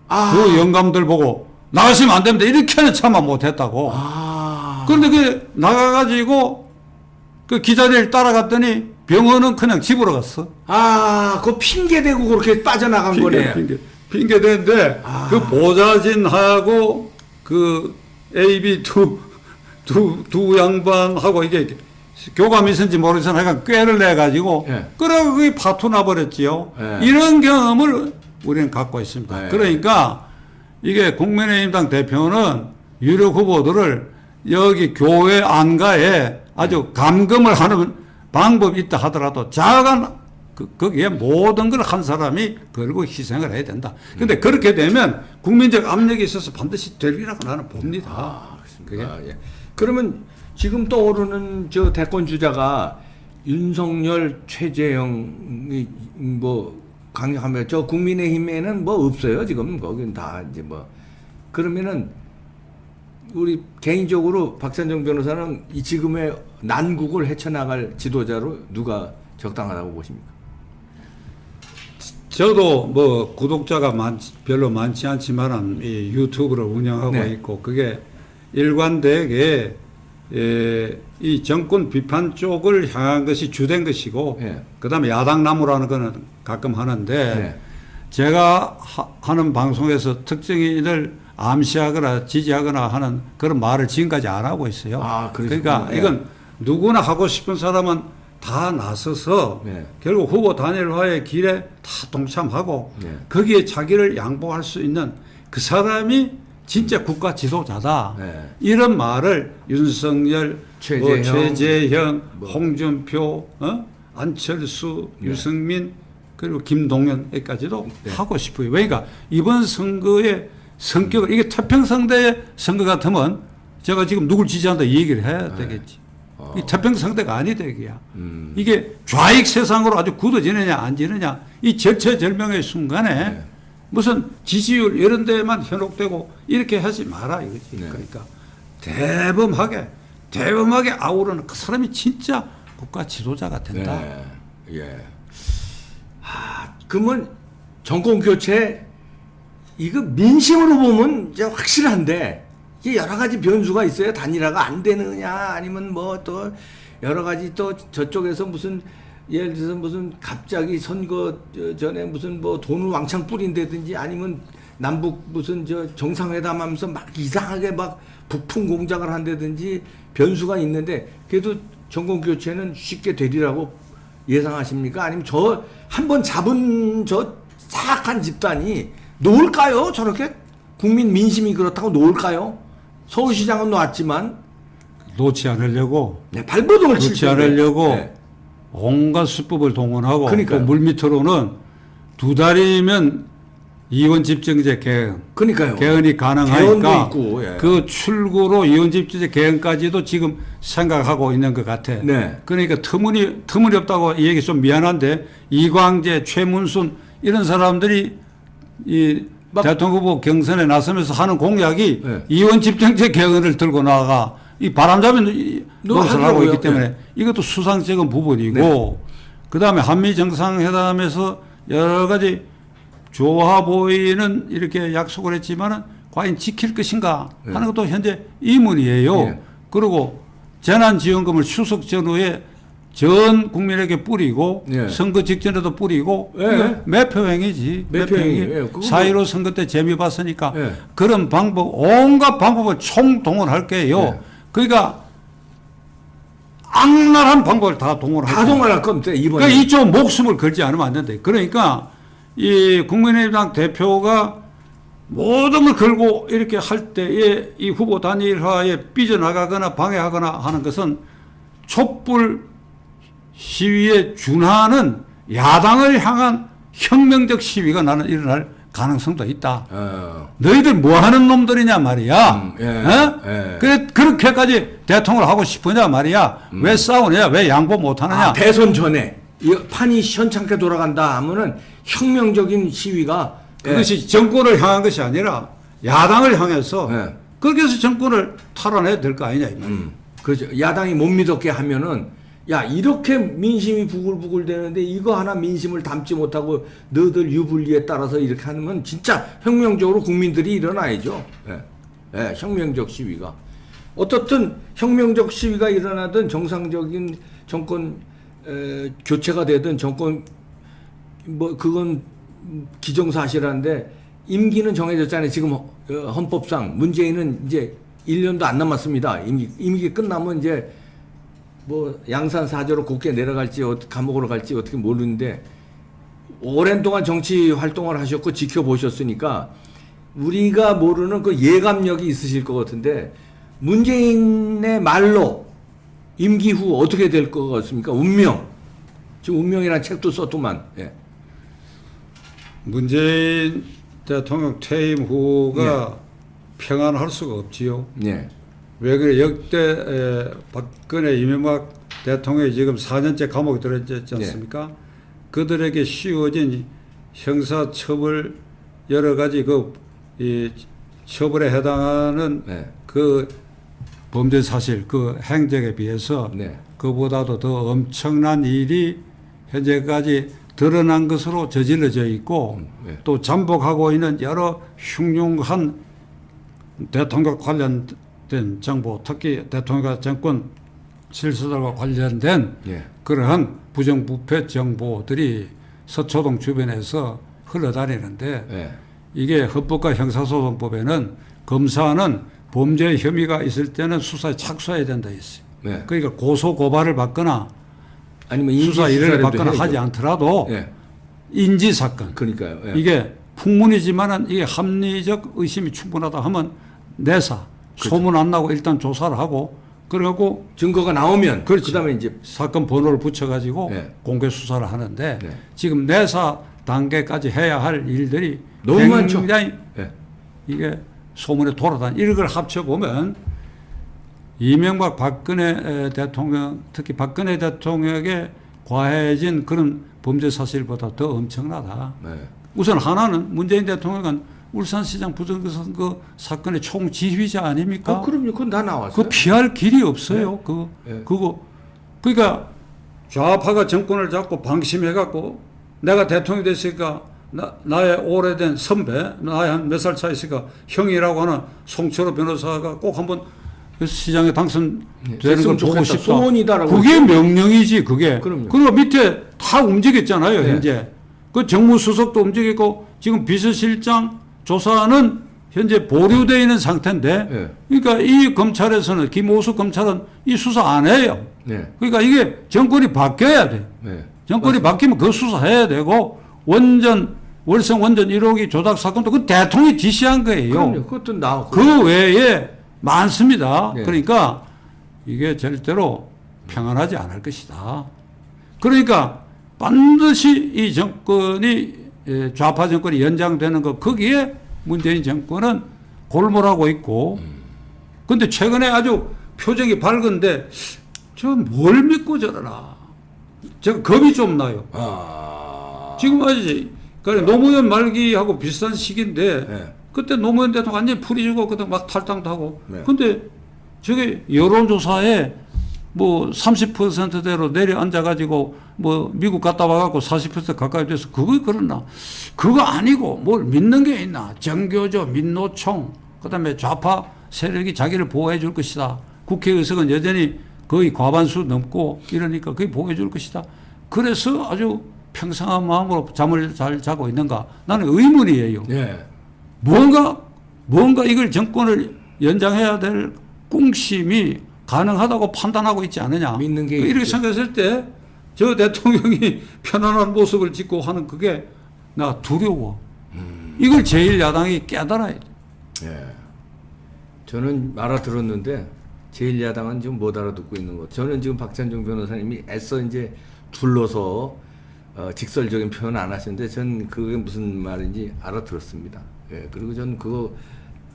그 영감들 보고 나가시면 안 됩니다. 이렇게는 참아 못했다고. 그런데 그 나가가지고 그 기자들 따라갔더니 병원은 그냥 집으로 갔어. 그 핑계 대고 그렇게 빠져나간 거네. 핑계 대는데 그 보좌진하고 그 AB 두 양반하고 이게 교감이 있었는지 모르겠으나 하여간 꾀를 내가지고 예. 그래 그게 파토 나버렸지요. 예. 이런 경험을 우리는 갖고 있습니다. 예. 그러니까 이게 국민의힘당 대표는 유력 후보들을 여기 교회 안가에 아주 감금을 하는 방법이 있다 하더라도 자간 거기에 모든 걸 한 사람이 걸고 희생을 해야 된다. 근데 그렇게 되면 국민적 압력이 있어서 반드시 되리라고 나는 봅니다. 그렇습니다. 예. 그러면 지금 떠오르는 저 대권 주자가 윤석열, 최재형이 뭐 강력하면 저 국민의힘에는 뭐 없어요 지금 거긴 다 이제 뭐 그러면은 우리 개인적으로 박찬정 변호사는 이 지금의 난국을 헤쳐나갈 지도자로 누가 적당하다고 보십니까? 저도 뭐 구독자가 별로 많지 않지만 이 유튜브를 운영하고 네. 있고 그게 일관되게 이 정권 비판 쪽을 향한 것이 주된 것이고 예. 그다음에 야당 나무라는 거는 가끔 하는데 예. 제가 하는 방송에서 특정인을 암시하거나 지지하거나 하는 그런 말을 지금까지 안 하고 있어요. 아, 그러니까 예. 이건 누구나 하고 싶은 사람은 다 나서서 예. 결국 후보 단일화의 길에 다 동참하고 예. 거기에 자기를 양보할 수 있는 그 사람이 진짜 국가 지도자다. 예. 이런 말을 윤석열, 최재형, 뭐. 홍준표, 안철수, 네. 유승민 그리고 김동연까지도 네. 하고 싶어요. 그러니까 이번 선거의 성격을 이게 태평성대의 선거 같으면 제가 지금 누굴 지지한다 이 얘기를 해야 되겠지. 이 태평성대가 아니다 이게야. 이게 좌익 세상으로 아주 굳어지느냐 안 지느냐 이 절체절명의 순간에 네. 무슨 지지율 이런 데만 현혹되고 이렇게 하지 마라 이거지. 네. 그러니까 대범하게 아우르는 그 사람이 진짜 국가 지도자가 된다. 네. 예. 그러면 정권 교체 이거 민심으로 보면 이제 확실한데 이게 여러 가지 변수가 있어요. 단일화가 안 되느냐 아니면 뭐 또 여러 가지 또 저쪽에서 무슨 예를 들어서 무슨 갑자기 선거 전에 무슨 뭐 돈을 왕창 뿌린다든지 아니면 남북 무슨 저 정상회담 하면서 막 이상하게 막 부품 공작을 한다든지 변수가 있는데 그래도 정권 교체는 쉽게 되리라고 예상하십니까? 아니면 저 한번 잡은 저 사악한 집단이 놓을까요? 저렇게 국민 민심이 그렇다고 놓을까요? 서울시장은 놓았지만 놓지 않으려고 네, 발버둥을 칠 놓지 텐데. 않으려고 네. 온갖 수법을 동원하고 그러니까요. 또 물밑으로는 2달이면 이원 집정제 개헌 그러니까요. 개헌이 가능하니까 개헌도 있고, 예. 그 출구로 이원 집정제 개헌까지도 지금 생각하고 있는 것 같아. 네. 그러니까 터무니없다고 이 얘기 좀 미안한데 이광재, 최문순 이런 사람들이 이 막- 대통령 후보 경선에 나서면서 하는 공약이 네. 이원 집정제 개헌을 들고 나가 이 바람잡이 노릇을 하고 하더라고요. 있기 때문에 네. 이것도 수상적인 부분이고 네. 그다음에 한미 정상회담에서 여러 가지 좋아 보이는 이렇게 약속을 했지만은 과연 지킬 것인가 하는 것도 현재 의문이에요. 네. 그리고 재난지원금을 추석 전후에 전 국민에게 뿌리고 네. 선거 직전에도 뿌리고 네. 이거 매표행위지. 매표행위. 예, 그거 4.15 선거 때 재미 봤으니까 네. 그런 방법 온갖 방법을 총동원할게요. 네. 그러니까 악랄한 방법을 다 동원할 다 동원할 겁니다. 이번에. 그러니까 이쪽 목숨을 걸지 않으면 안 된다. 그러니까 이 국민의당 대표가 모든 걸 걸고 이렇게 할 때에 이 후보 단일화에 삐져나가거나 방해하거나 하는 것은 촛불 시위에 준하는 야당을 향한 혁명적 시위가 나는 일어날 가능성도 있다. 너희들 뭐 하는 놈들이냐 말이야. 예. 어? 예. 그래, 그렇게까지 대통령을 하고 싶으냐 말이야. 왜 싸우느냐? 왜 양보 못 하느냐? 대선 전에 이 판이 시원찮게 돌아간다 하면은 혁명적인 시위가 그것이 정권을 향한 것이 아니라 야당을 향해서 예. 그렇게 해서 정권을 탈환해야 될 거 아니냐. 이 말이야. 그렇죠. 야당이 못 믿었게 하면은 야 이렇게 민심이 부글부글 되는데 이거 하나 민심을 담지 못하고 너들 유불리에 따라서 이렇게 하면 진짜 혁명적으로 국민들이 일어나야죠. 예. 예, 혁명적 시위가 어떻든 혁명적 시위가 일어나든 정상적인 정권 교체가 되든 정권 뭐 그건 기정사실한데 임기는 정해졌잖아요. 지금 헌법상 문재인은 이제 1년도 안 남았습니다. 임기 끝나면 이제 뭐 양산사저로 곱게 내려갈지 감옥으로 갈지 어떻게 모르는데 오랜 동안 정치 활동을 하셨고 지켜보셨으니까 우리가 모르는 그 예감력이 있으실 것 같은데 문재인의 말로 임기 후 어떻게 될 것 같습니까? 운명. 지금 운명이라는 책도 썼더만. 예. 문재인 대통령 퇴임 후가 평안할 수가 없지요. 예. 왜 그래? 역대 박근혜 이명박 대통령이 지금 4년째 감옥에 들어있지 않습니까? 그들에게 씌워진 형사처벌 여러 가지 이 처벌에 해당하는 네. 그 범죄 사실 그 행적에 비해서 네. 그보다도 더 엄청난 일이 현재까지 드러난 것으로 저질러져 있고 네. 또 잠복하고 있는 여러 흉흉한 대통령 관련 된 정보, 특히 대통령과 정권 실수들과 관련된 예. 그러한 부정부패 정보들이 서초동 주변에서 흘러다니는데 예. 이게 헌법과 형사소송법에는 검사는 범죄 혐의가 있을 때는 수사에 착수해야 된다 했어요. 예. 그러니까 고소 고발을 받거나 아니면 수사 일을 받거나 해야죠. 하지 않더라도 예. 인지 사건 그러니까요. 예. 이게 풍문이지만은 이게 합리적 의심이 충분하다 하면 내사 그렇죠. 소문 안 나고 일단 조사를 하고 그러고 증거가 나오면 그렇지. 그다음에 이제 사건 번호를 붙여가지고 네. 공개 수사를 하는데 네. 지금 내사 단계까지 해야 할 일들이 너무 많죠. 굉장히 예. 이게 소문에 돌아다니 이런 걸 합쳐보면 이명박 박근혜 대통령 특히 박근혜 대통령에게 과해진 그런 범죄 사실보다 더 엄청나다. 네. 우선 하나는 문재인 대통령은 울산시장 부정선거 사건의 총지휘자 아닙니까? 그럼요. 그건 다 나왔어요. 그 피할 길이 없어요. 네. 그러니까 좌파가 정권을 잡고 방심해갖고 내가 대통령이 됐으니까 나의 오래된 선배, 나의 한 몇 살 차이 있으니까 형이라고 하는 송철호 변호사가 꼭 한번 시장에 당선되는 걸 보고 싶다. 소원이다라고. 그게 명령이지, 그게. 그럼요. 그리고 밑에 다 움직였잖아요, 네. 현재. 그 정무수석도 움직이고 지금 비서실장 조사는 현재 보류되어 있는 상태인데, 네. 그러니까 이 검찰에서는 김오수 검찰은 이 수사 안 해요. 네. 그러니까 이게 정권이 바뀌어야 돼. 네. 정권이 바뀌면 그 수사해야 되고 월성 원전 1호기 조작 사건도 그 대통령이 지시한 거예요. 그럼요. 그것도 나오고. 그 외에 많습니다. 네. 그러니까 이게 절대로 평안하지 않을 것이다. 그러니까 반드시 이 정권이 좌파 정권이 연장되는 것 거기에 문재인 정권은 골몰하고 있고 근데 최근에 아주 표정이 밝은데 저 뭘 믿고 저러나 제가 겁이 좀 나요. 지금 아직 그러니까 노무현 말기하고 비슷한 시기인데 네. 그때 노무현 대통령 완전히 풀이주고 그때 막 탈당도 하고 네. 근데 저게 여론조사에 뭐 30%대로 내려앉아가지고 뭐 미국 갔다 와갖고 40% 가까이 돼서 그거 그러나 그거 아니고 뭘 믿는 게 있나 정교조 민노총 그다음에 좌파 세력이 자기를 보호해 줄 것이다 국회의석은 여전히 거의 과반수 넘고 이러니까 거의 보호해 줄 것이다 그래서 아주 평상한 마음으로 잠을 잘 자고 있는가 나는 의문이에요. 네. 뭔가 이걸 정권을 연장해야 될 꿍심이 가능하다고 판단하고 있지 않느냐. 믿는 게 이렇게 있죠. 생각했을 때 저 대통령이 편안한 모습을 짓고 하는 그게 나 두려워. 이걸 제1야당이 깨달아야 돼. 예. 저는 알아들었는데 제1야당은 지금 못 알아듣고 있는 것. 저는 지금 박찬종 변호사님이 애써 이제 둘러서 직설적인 표현 안 하시는데 전 그게 무슨 말인지 알아들었습니다. 예. 그리고 전 그거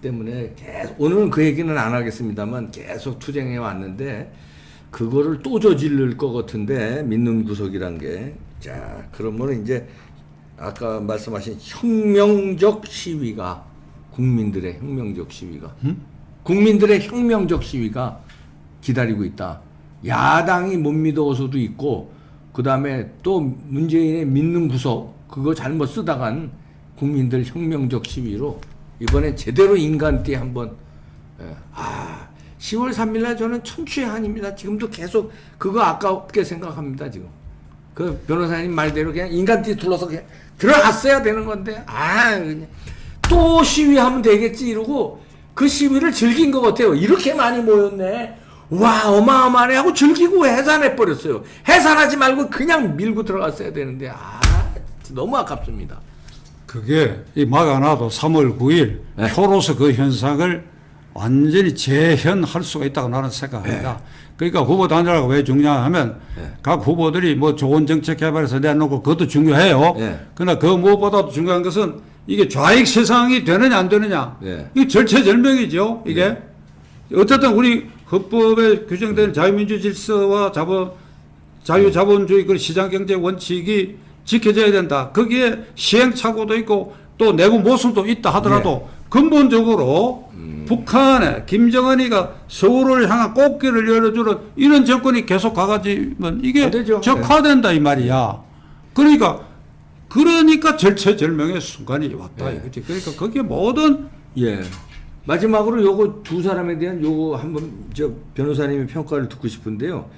때문에 계속 오늘은 그 얘기는 안 하겠습니다만 계속 투쟁해 왔는데 그거를 또 저지를 것 같은데 믿는 구석이란 게. 자, 그러면 이제 아까 말씀하신 혁명적 시위가 국민들의 혁명적 시위가 국민들의 혁명적 시위가 기다리고 있다. 야당이 못 믿어서도 있고 그 다음에 또 문재인의 믿는 구석 그거 잘못 쓰다간 국민들 혁명적 시위로 이번에 제대로 인간띠 한번 10월 3일날 저는 천추의 한입니다. 지금도 계속 그거 아깝게 생각합니다. 지금 그 변호사님 말대로 그냥 인간띠 둘러서 그냥 들어갔어야 되는 건데 그냥 또 시위하면 되겠지 이러고 그 시위를 즐긴 것 같아요. 이렇게 많이 모였네. 와 어마어마하네 하고 즐기고 해산해 버렸어요. 해산하지 말고 그냥 밀고 들어갔어야 되는데 너무 아깝습니다. 그게 이 막아놔도 3월 9일 네. 표로서 그 현상을 완전히 재현할 수가 있다고 나는 생각합니다. 그러니까 후보 단일화가 왜 중요하면 각 후보들이 뭐 좋은 정책 개발해서 내놓고 그것도 중요해요. 그러나 그 무엇보다도 중요한 것은 이게 좌익 세상이 되느냐 안 되느냐. 이게 절체절명이죠. 이게 어쨌든 우리 헌법에 규정된 자유민주 질서와 자유자본주의 그 시장경제 원칙이 지켜져야 된다. 거기에 시행착오도 있고 또 내부 모순도 있다 하더라도 근본적으로 북한에 김정은이가 서울을 향한 꽃길을 열어주는 이런 정권이 계속 가가지면 이게 적화된다 이 말이야. 그러니까 절체절명의 순간이 왔다 이거지. 그러니까 거기에 모든 마지막으로 요거 두 사람에 대한 요거 한번 저 변호사님의 평가를 듣고 싶은데요.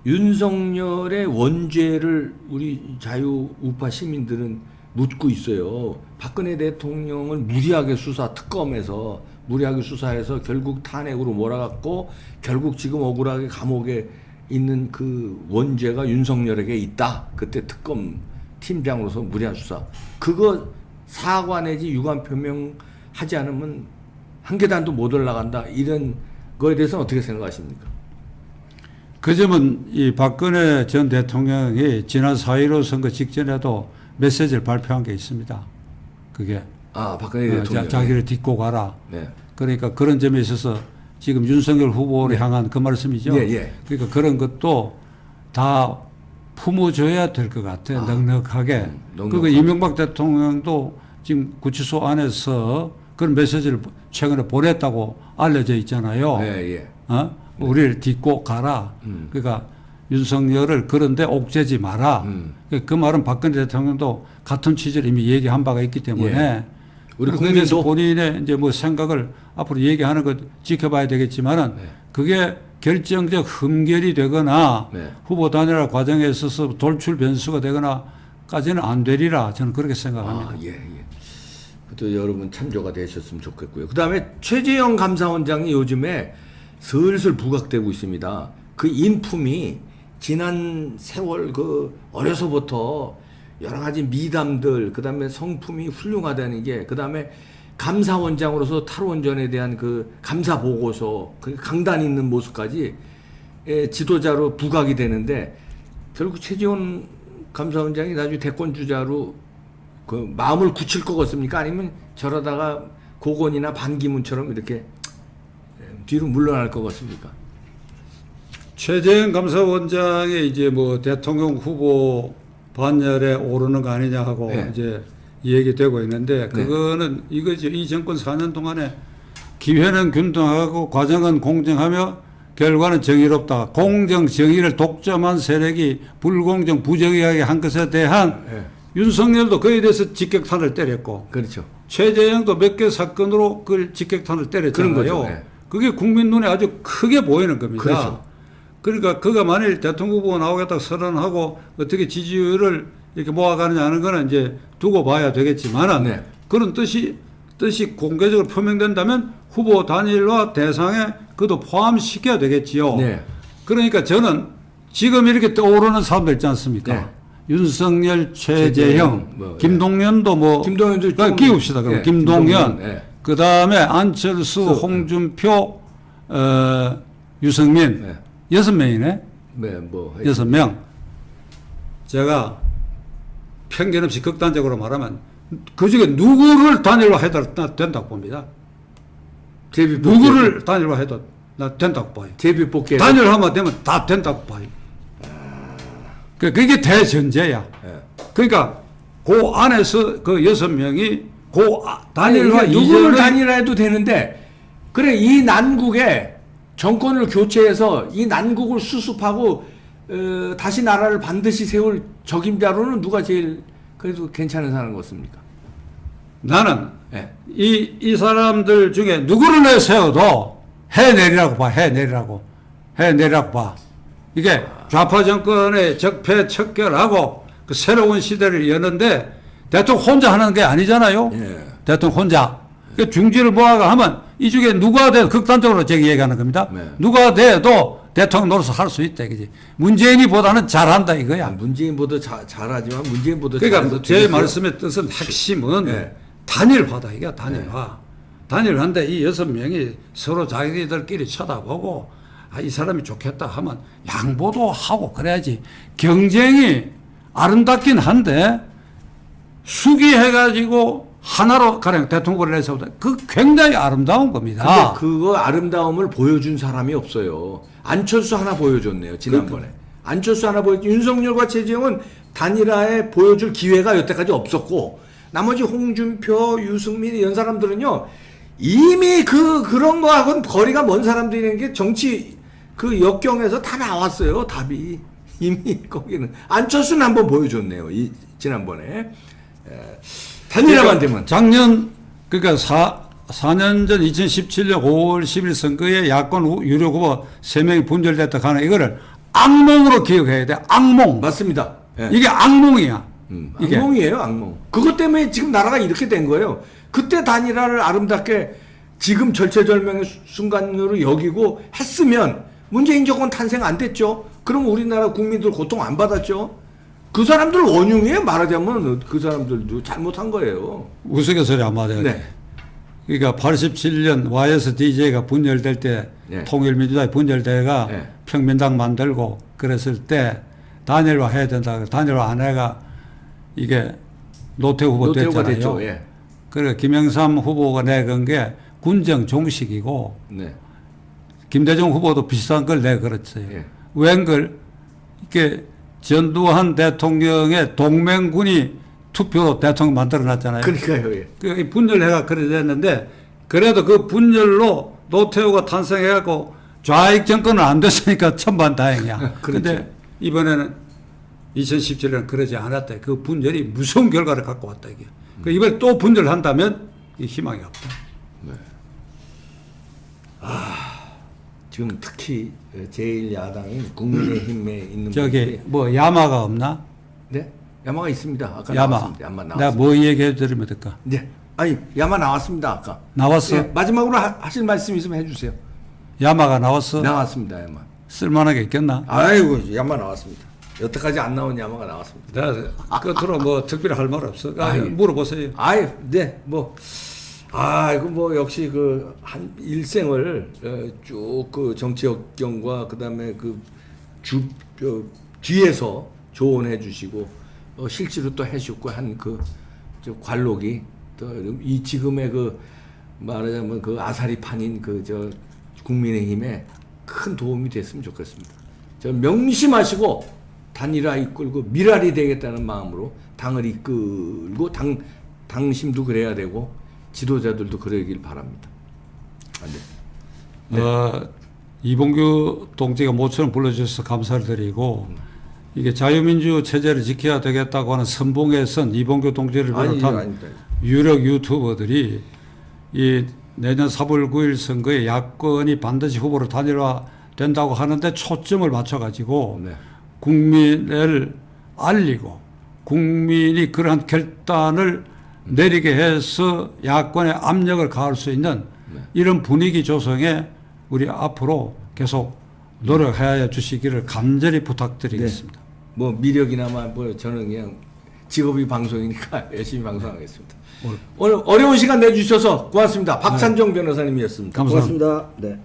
윤석열의 원죄를 우리 자유 우파 시민들은 묻고 있어요. 박근혜 대통령을 무리하게 특검에서 무리하게 수사해서 결국 탄핵으로 몰아갔고 결국 지금 억울하게 감옥에 있는 그 원죄가 윤석열에게 있다. 그때 특검 팀장으로서 무리한 수사. 그거 사과 내지 유감 표명하지 않으면 한 계단도 못 올라간다. 이런 거에 대해서는 어떻게 생각하십니까? 그 점은 이 박근혜 전 대통령이 지난 4.15 선거 직전에도 메시지를 발표한 게 있습니다. 그게 박근혜 대통령 자기를 딛고 가라. 네. 그러니까 그런 점에 있어서 지금 윤석열 후보를 향한 그 말씀이죠. 예. 그러니까 그런 것도 다 품어줘야 될 것 같아요. 넉넉하게. 그리고 이명박 대통령도 지금 구치소 안에서 그런 메시지를 최근에 보냈다고 알려져 있잖아요. 예. 우리를 딛고 가라. 그러니까 윤석열을 그런데 옥죄지 마라. 그 말은 박근혜 대통령도 같은 취지를 이미 얘기한 바가 있기 때문에 우리 그에 대해서 국민도 본인의 이제 뭐 생각을 앞으로 얘기하는 것 지켜봐야 되겠지만은 그게 결정적 흠결이 되거나 후보 단일화 과정에 있어서 돌출 변수가 되거나까지는 안 되리라 저는 그렇게 생각합니다. 예. 또 여러분 참조가 되셨으면 좋겠고요. 그 다음에 최재형 감사원장이 요즘에 슬슬 부각되고 있습니다. 그 인품이 지난 세월 그 어려서부터 여러 가지 미담들, 그 다음에 성품이 훌륭하다는 게, 그 다음에 감사원장으로서 탈원전에 대한 그 감사 보고서, 그 강단 있는 모습까지 지도자로 부각이 되는데, 결국 최재원 감사원장이 나중에 대권 주자로 그 마음을 굳힐 것 같습니까? 아니면 저러다가 고건이나 반기문처럼 이렇게 뒤로 물러날 것 같습니까? 최재형 감사원장이 이제 뭐 대통령 후보 반열에 오르는 거 아니냐 하고 이제 얘기되고 있는데 그거는 이거죠. 이 정권 4년 동안에 기회는 균등하고 과정은 공정하며 결과는 정의롭다. 공정 정의를 독점한 세력이 불공정 부정의하게 한 것에 대한 윤석열도 그에 대해서 직격탄을 때렸고 그렇죠. 최재형도 몇 개 사건으로 그 직격탄을 때렸잖아요. 그런 거죠. 그게 국민 눈에 아주 크게 보이는 겁니다. 그렇죠. 그러니까 그가 만일 대통령 후보 나오겠다고 선언하고 어떻게 지지율을 이렇게 모아가느냐 하는 거는 이제 두고 봐야 되겠지만은 그런 뜻이 공개적으로 표명된다면 후보 단일화 대상에 그도 포함시켜야 되겠지요. 그러니까 저는 지금 이렇게 떠오르는 사람들 있지 않습니까? 윤석열, 최재형, 김동연도 김동연도 끼웁시다. 그럼 김동연, 그 다음에 안철수, 홍준표, 유승민, 6명이네. 6명. 제가 편견 없이 극단적으로 말하면 그 중에 누구를 단일화해도 된다고 봅니다. 누구를 단일화해도 된다고 봐요. 단일화만 되면 다 된다고 봐요. 그게 대전제야. 그러니까 그 안에서 그 6명이 그 단일화 누구를 단일화해도 되는데 그래 이 난국에 정권을 교체해서 이 난국을 수습하고 다시 나라를 반드시 세울 적임자로는 누가 제일 그래도 괜찮은 사람 같습니까? 나는 이 사람들 중에 누구를 내세워도 해내리라고 봐. 이게 좌파 정권의 적폐 척결하고 그 새로운 시대를 여는데 대통령 혼자 하는 게 아니잖아요. 대통령 혼자. 그러니까 중지를 모아가 하면 이 중에 누가 돼도 극단적으로 제가 얘기하는 겁니다. 누가 돼도 대통령 노릇을 할 수 있다. 그지? 문재인이보다는 잘한다 이거야. 문재인보다 잘하지만 문재인보다 그러니까 제 말씀의 뜻은 핵심은 단일화다. 이게 단일화. 단일화인데 이 6명이 서로 자기들끼리 쳐다보고 이 사람이 좋겠다 하면 양보도 하고 그래야지. 경쟁이 아름답긴 한데 수기해가지고 하나로 가령 대통령을 내세우다. 그 굉장히 아름다운 겁니다. 근데 그거 아름다움을 보여준 사람이 없어요. 안철수 하나 보여줬네요. 지난번에. 안철수 하나 윤석열과 최재형은 단일화에 보여줄 기회가 여태까지 없었고 나머지 홍준표, 유승민 이런 사람들은요. 이미 그런 거하고는 거리가 먼 사람들이라는 게 정치 그 역경에서 다 나왔어요. 답이. 이미 거기는. 안철수는 한번 보여줬네요. 지난번에. 단일화만 되면. 작년, 그러니까 4년 전 2017년 5월 10일 선거에 야권 유력 후보 3명이 분열됐다 하는 이거를 악몽으로 기억해야 돼. 악몽. 맞습니다. 예. 이게 악몽이야. 이게. 악몽이에요, 악몽. 그것 때문에 지금 나라가 이렇게 된 거예요. 그때 단일화를 아름답게 지금 절체절명의 순간으로 여기고 했으면 문재인 정권 탄생 안 됐죠. 그럼 우리나라 국민들 고통 안 받았죠. 그 사람들 원흉이에요. 말하자면 그 사람들도 잘못한 거예요. 우스갯소리 한마디 해야 돼. 네. 그러니까 87년 YSDJ가 분열될 때 네. 통일민주당이 분열대가 네. 평민당 만들고 그랬을 때 단일화 해야 된다. 단일화 안 해가 이게 노태우 후보 노태우가 됐잖아요. 됐죠. 예. 그래 김영삼 후보가 내건 게 군정 종식이고 네. 김대중 후보도 비슷한 걸 내걸었어요. 예. 웬걸 이렇게 전두환 대통령의 동맹군이 투표로 대통령 만들어놨잖아요. 그러니까요. 예. 그 분열해가 그래 됐는데 그래도 그 분열로 노태우가 탄생해갖고 좌익 정권은 안 됐으니까 천만다행이야. 그렇죠. 그런데 이번에는 2017년 그러지 않았다. 그 분열이 무서운 결과를 갖고 왔다 이게. 그 이번에 또 분열한다면 이 희망이 없다. 네. 지금 특히 제1야당인 국민의힘에 있는 저기 분들이 뭐 야마가 없나? 네? 야마가 있습니다. 아까 야마. 나왔습니다. 야마 내가 나왔습니다. 뭐 얘기해 드리면 될까? 네. 아니, 야마 나왔습니다. 아까. 나왔어? 네, 마지막으로 하실 말씀 있으면 해주세요. 야마가 나왔어? 나왔습니다. 야마. 쓸만하게 있겠나? 아이고, 야마 나왔습니다. 여태까지 안 나온 야마가 나왔습니다. 내가 끝으로 뭐 특별히 할 말 없어. 물어보세요. 아이, 네, 뭐. 이거 뭐 역시 그 한 일생을 쭉 그 정치 역경과 그다음에 뒤에서 조언해 주시고 실제로 또 해주고 한 그 관록이 또 이 지금의 그 말하자면 그 아사리판인 그 국민의힘에 큰 도움이 됐으면 좋겠습니다. 저 명심하시고 단일화 이끌고 미랄이 되겠다는 마음으로 당을 이끌고 당심도 그래야 되고 지도자들도 그러길 바랍니다. 네. 이봉규 동지가 모처럼 불러주셔서 감사를 드리고 이게 자유민주 체제를 지켜야 되겠다고 하는 선봉에 선 이봉규 동지를 비롯한 유력 유튜버들이 이 내년 4월 9일 선거에 야권이 반드시 후보로 단일화 된다고 하는데 초점을 맞춰가지고 네. 국민을 알리고 국민이 그러한 결단을 내리게 해서 야권의 압력을 가할 수 있는 이런 분위기 조성에 우리 앞으로 계속 노력해 주시기를 간절히 부탁드리겠습니다. 네. 뭐 미력이나마 뭐 저는 그냥 직업이 방송이니까 열심히 방송하겠습니다. 오늘 어려운 시간 내주셔서 고맙습니다. 박찬종 변호사님이었습니다. 감사합니다. 고맙습니다. 네.